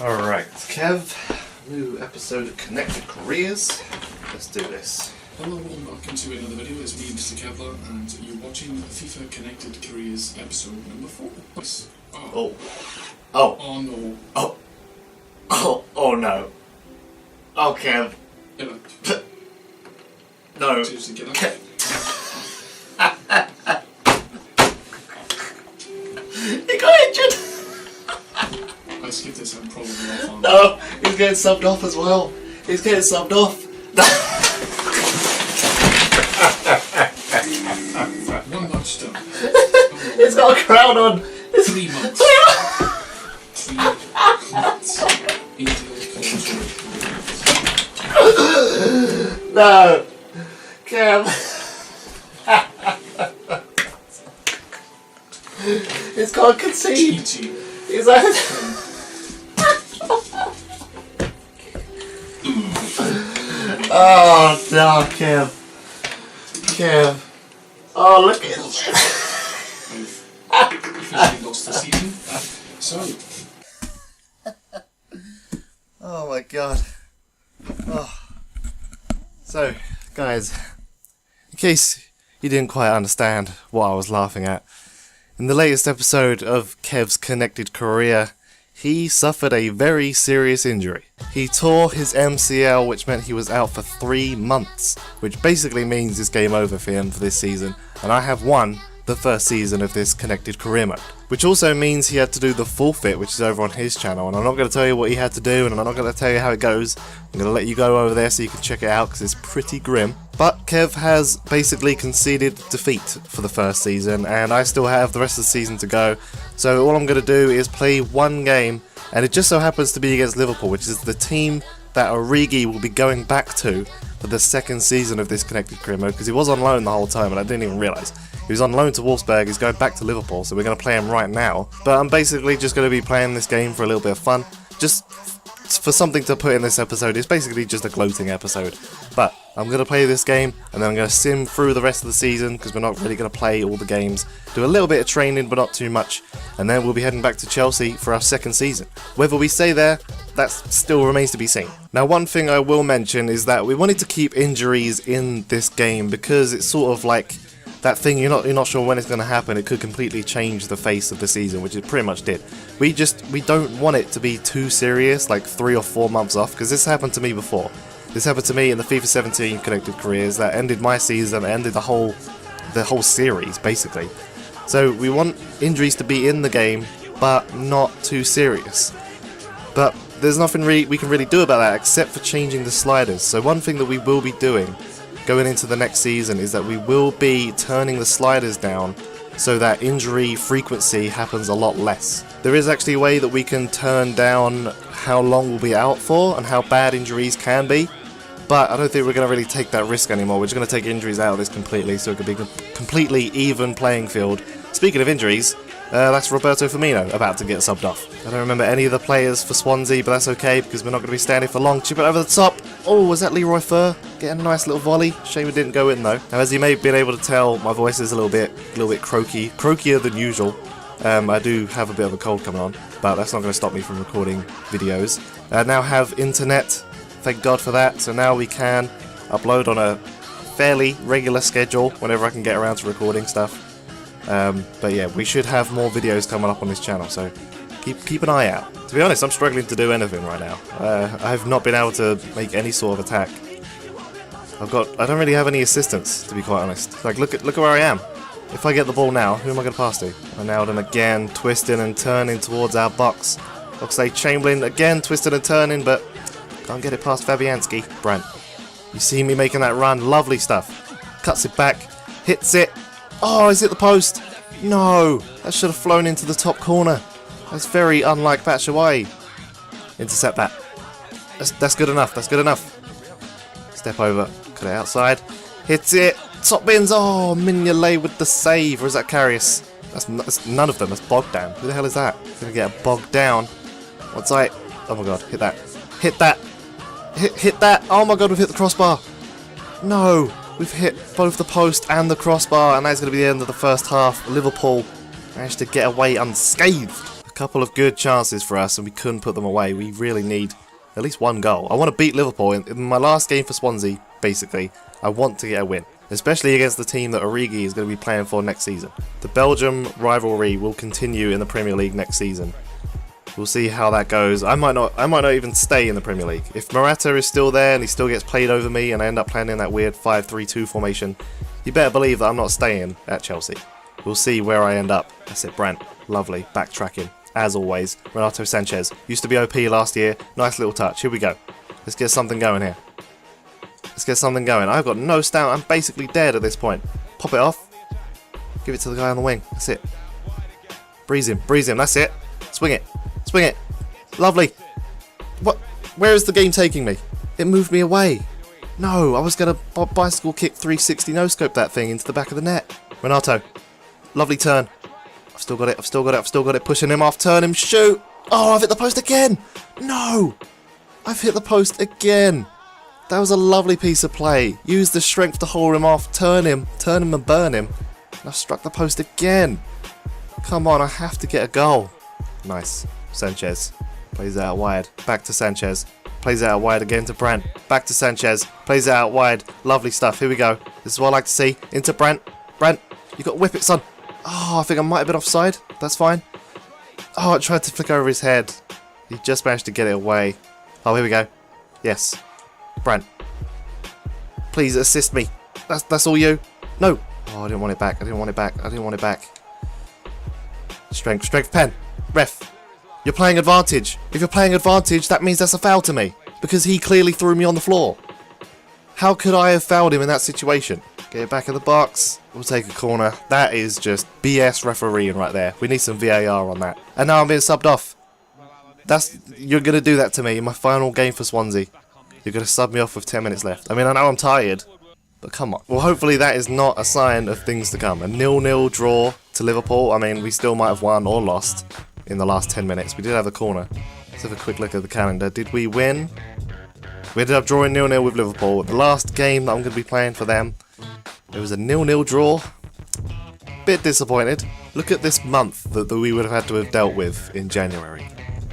Alright, Kev, new episode of Connected Careers. Let's do this. Hello and welcome to another video. It's me, Mr. Kevlar, and you're watching FIFA Connected Careers episode number 4. Oh no. Oh no. Oh, Kev. Get up. No. Seriously, get up. He got injured! I skipped this, I'm probably off on. No, he's getting subbed off as well. He's getting subbed off. One match done. He's got a crown on. 3 months. 3 months. No. Kev. He's got a concede. He's like... Oh no, Kev. Kev. Oh, look at this. I've officially lost the season. So. Oh my god. Oh. So, guys, in case you didn't quite understand what I was laughing at, in the latest episode of Kev's Connected Career, he suffered a very serious injury. He tore his MCL, which meant he was out for 3 months, which basically means it's game over for him for this season, and I have won the first season of this Connected Career mode. Which also means he had to do the forfeit, which is over on his channel, and I'm not going to tell you what he had to do, and I'm not going to tell you how it goes. I'm going to let you go over there so you can check it out, because it's pretty grim. But Kev has basically conceded defeat for the first season, and I still have the rest of the season to go. So all I'm going to do is play one game, and it just so happens to be against Liverpool, which is the team that Origi will be going back to for the second season of this Connected Career mode, because he was on loan the whole time and I didn't even realise. He was on loan to Wolfsburg, he's going back to Liverpool, so we're going to play him right now. But I'm basically just going to be playing this game for a little bit of fun, just for something to put in this episode. It's basically just a gloating episode. But I'm going to play this game, and then I'm going to sim through the rest of the season, because we're not really going to play all the games. Do a little bit of training, but not too much, and then we'll be heading back to Chelsea for our second season. Whether we stay there, that still remains to be seen. Now, one thing I will mention is that we wanted to keep injuries in this game, because it's sort of like that thing you're not sure when it's going to happen. It could completely change the face of the season, which it pretty much did. We don't want it to be too serious, like 3 or 4 months off, because this happened to me before. This happened to me in the FIFA 17 Connected Careers that ended my season, ended the whole series basically. So we want injuries to be in the game, but not too serious. But there's nothing we can really do about that except for changing the sliders. So one thing that we will be doing going into the next season is that we will be turning the sliders down so that injury frequency happens a lot less. There is actually a way that we can turn down how long we'll be out for and how bad injuries can be, but I don't think we're going to really take that risk anymore. We're just going to take injuries out of this completely, so it could be a completely even playing field. Speaking of injuries, that's Roberto Firmino about to get subbed off. I don't remember any of the players for Swansea, but that's okay because we're not going to be standing for long. Chip it over the top. Oh, was that Leroy Fer? Getting a nice little volley. Shame it didn't go in though. Now, as you may have been able to tell, my voice is a little bit croakier than usual. I do have a bit of a cold coming on, but that's not going to stop me from recording videos. I now have internet, thank God for that, so now we can upload on a fairly regular schedule whenever I can get around to recording stuff. But yeah, we should have more videos coming up on this channel, so keep an eye out. To be honest, I'm struggling to do anything right now. I've not been able to make any sort of attack. I don't really have any assistance, to be quite honest. Like, look at where I am. If I get the ball now, who am I going to pass to? Ronaldo again, twisting and turning towards our box. Oxlade-Chamberlain again, twisting and turning, but can't get it past Fabianski. Brandt, you see me making that run, lovely stuff. Cuts it back, hits it. Oh, is it the post? No, that should have flown into the top corner. That's very unlike Batshuayi. Intercept that. That's good enough, that's good enough. Step over, cut it outside. Hits it, top bins. Oh, Mignolet with the save. Or is that Karius? That's none of them, that's Bogdan. Who the hell is that? Gonna get bogged down. What's I? Oh my god, hit that. Hit that. Hit that. Oh my god, we've hit the crossbar. No. We've hit both the post and the crossbar, and that's going to be the end of the first half. Liverpool managed to get away unscathed. couple of good chances for us and we couldn't put them away. We really need at least one goal. I want to beat Liverpool. In my last game for Swansea, basically, I want to get a win, especially against the team that Origi is going to be playing for next season. The Belgium rivalry will continue in the Premier League next season. We'll see how that goes. I might not even stay in the Premier League. If Morata is still there and he still gets played over me and I end up playing in that weird 5-3-2 formation, you better believe that I'm not staying at Chelsea. We'll see where I end up. That's it, Brandt. Lovely. Backtracking. As always. Renato Sanchez. Used to be OP last year. Nice little touch. Here we go. Let's get something going here. Let's get something going. I've got no stamina. I'm basically dead at this point. Pop it off. Give it to the guy on the wing. That's it. Breeze him. Breeze him. That's it. Swing it. Swing it. Lovely. What? Where is the game taking me? It moved me away. No, I was going to bicycle kick 360 no-scope that thing into the back of the net. Renato. Lovely turn. I've still got it. I've still got it. I've still got it. Pushing him off. Turn him. Shoot. Oh, I've hit the post again. No. I've hit the post again. That was a lovely piece of play. Use the strength to hold him off. Turn him and burn him. And I've struck the post again. Come on, I have to get a goal. Nice. Sanchez. Plays it out wide. Back to Sanchez. Plays it out wide again to Brandt. Back to Sanchez. Plays it out wide. Lovely stuff. Here we go. This is what I like to see. Into Brandt. Brandt, you got to whip it, son. Oh, I think I might have been offside. That's fine. Oh, I tried to flick over his head. He just managed to get it away. Oh, here we go. Yes. Brandt. Please assist me. That's all you. No. Oh, I didn't want it back. I didn't want it back. I didn't want it back. Strength pen. Ref. You're playing advantage. If you're playing advantage, that means that's a foul to me. Because he clearly threw me on the floor. How could I have fouled him in that situation? Get it back in the box. We'll take a corner. That is just BS refereeing right there. We need some VAR on that. And now I'm being subbed off. You're going to do that to me in my final game for Swansea. You're going to sub me off with 10 minutes left. I mean, I know I'm tired, but come on. Well, hopefully that is not a sign of things to come. A 0-0 draw to Liverpool. I mean, we still might have won or lost in the last 10 minutes. We did have a corner. Let's have a quick look at the calendar. Did we win? We ended up drawing 0-0 with Liverpool. The last game that I'm going to be playing for them, it was a 0-0 draw. Bit disappointed. Look at this month that we would have had to have dealt with in January.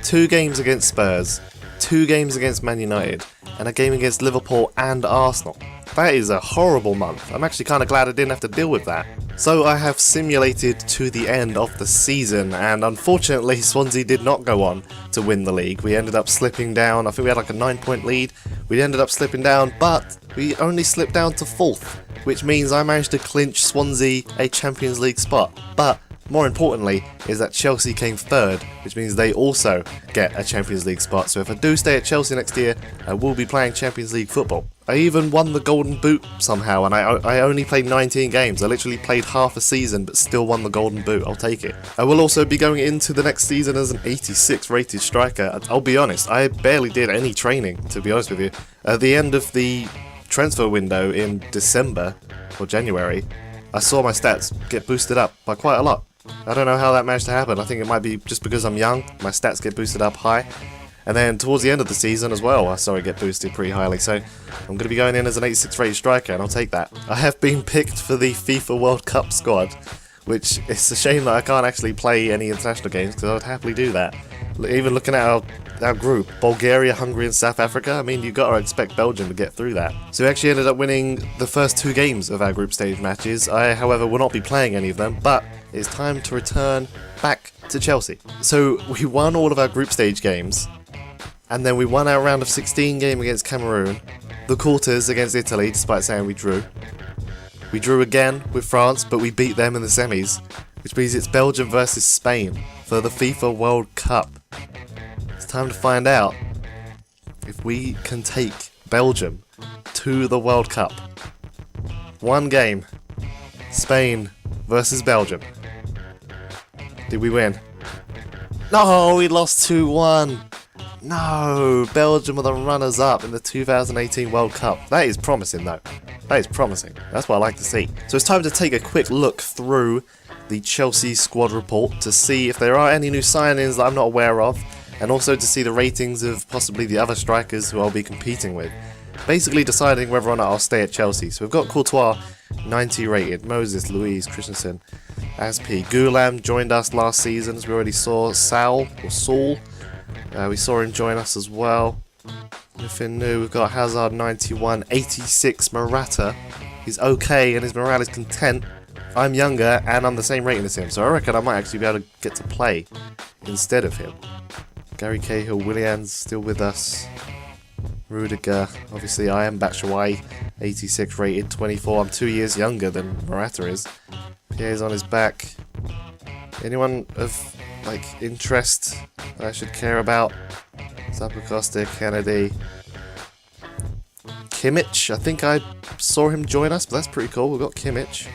2 games against Spurs, 2 games against Man United, and a game against Liverpool and Arsenal. That is a horrible month. I'm actually kind of glad I didn't have to deal with that. So I have simulated to the end of the season, and unfortunately Swansea did not go on to win the league. We ended up slipping down. I think we had like a 9-point lead. We ended up slipping down, but we only slipped down to 4th, which means I managed to clinch Swansea a Champions League spot. But more importantly is that Chelsea came 3rd, which means they also get a Champions League spot. So if I do stay at Chelsea next year, I will be playing Champions League football. I even won the Golden Boot somehow, and I only played 19 games. I literally played half a season, but still won the Golden Boot. I'll take it. I will also be going into the next season as an 86 rated striker. I'll be honest, I barely did any training, to be honest with you. At the end of the transfer window in December or January, I saw my stats get boosted up by quite a lot. I don't know how that managed to happen. I think it might be just because I'm young. My stats get boosted up high. And then towards the end of the season as well, I saw it get boosted pretty highly. So I'm going to be going in as an 86 rated striker, and I'll take that. I have been picked for the FIFA World Cup squad, which it's a shame that I can't actually play any international games, because I would happily do that. Even looking at our group, Bulgaria, Hungary and South Africa, I mean, you've got to expect Belgium to get through that. So we actually ended up winning the first 2 games of our group stage matches. I, however, will not be playing any of them, but it's time to return back to Chelsea. So we won all of our group stage games, and then we won our round of 16 game against Cameroon, the quarters against Italy, despite saying we drew. We drew again with France, but we beat them in the semis, which means it's Belgium versus Spain for the FIFA World Cup. It's time to find out if we can take Belgium to the World Cup. 1 game. Spain versus Belgium. Did we win? No, we lost 2-1. No, Belgium are the runners-up in the 2018 World Cup. That is promising, though. That is promising. That's what I like to see. So it's time to take a quick look through the Chelsea squad report to see if there are any new signings that I'm not aware of, and also to see the ratings of possibly the other strikers who I'll be competing with. Basically deciding whether or not I'll stay at Chelsea. So we've got Courtois, 90 rated, Moses, Luiz, Christensen, Asp Gulam joined us last season, as we already saw. Saul, we saw him join us as well. Nothing new. We've got Hazard 91, 86 Morata. He's okay and his morale is content. I'm younger and I'm the same rating as him, so I reckon I might actually be able to get to play instead of him. Gary Cahill, Williams still with us. Rudiger, obviously I am Batshuayi, 86 rated, 24. I'm 2 years younger than Morata is. Pierre's on his back. Anyone of interest that I should care about? Zappacosta, Kennedy. Kimmich, I think I saw him join us, but that's pretty cool. We've got Kimmich.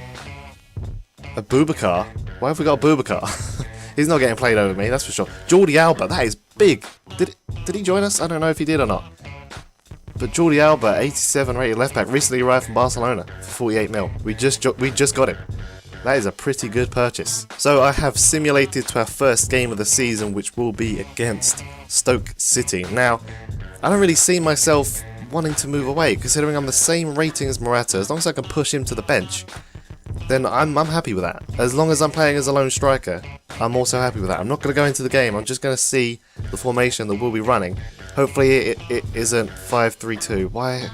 Abubakar. Why have we got Abubakar? He's not getting played over me, that's for sure. Jordi Alba, that is big. Did he join us? I don't know if he did or not. But Jordi Alba, 87 rated left back, recently arrived from Barcelona for 48 mil. We just got him. That is a pretty good purchase. So I have simulated to our first game of the season, which will be against Stoke City. Now, I don't really see myself wanting to move away, considering I'm the same rating as Morata. As long as I can push him to the bench, then I'm happy with that. As long as I'm playing as a lone striker, I'm also happy with that. I'm not going to go into the game. I'm just going to see the formation that we'll be running. Hopefully it isn't 5-3-2. Why?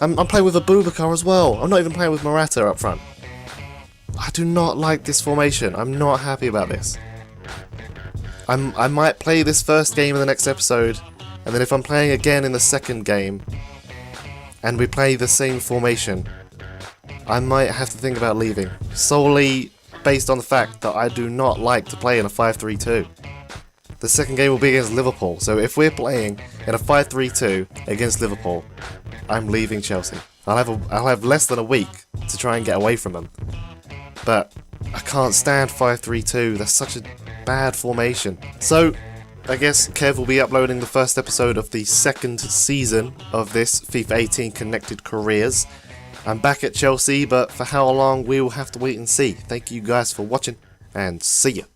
I'm playing with Abubakar as well. I'm not even playing with Morata up front. I do not like this formation. I'm not happy about this. I might play this first game in the next episode, and then if I'm playing again in the second game, and we play the same formation, I might have to think about leaving. Solely based on the fact that I do not like to play in a 5-3-2. The second game will be against Liverpool, so if we're playing in a 5-3-2 against Liverpool, I'm leaving Chelsea. I'll have less than a week to try and get away from them. But I can't stand 5-3-2, that's such a bad formation. So, I guess Kev will be uploading the first episode of the second season of this FIFA 18 Connected Careers. I'm back at Chelsea, but for how long we will have to wait and see. Thank you guys for watching, and see ya.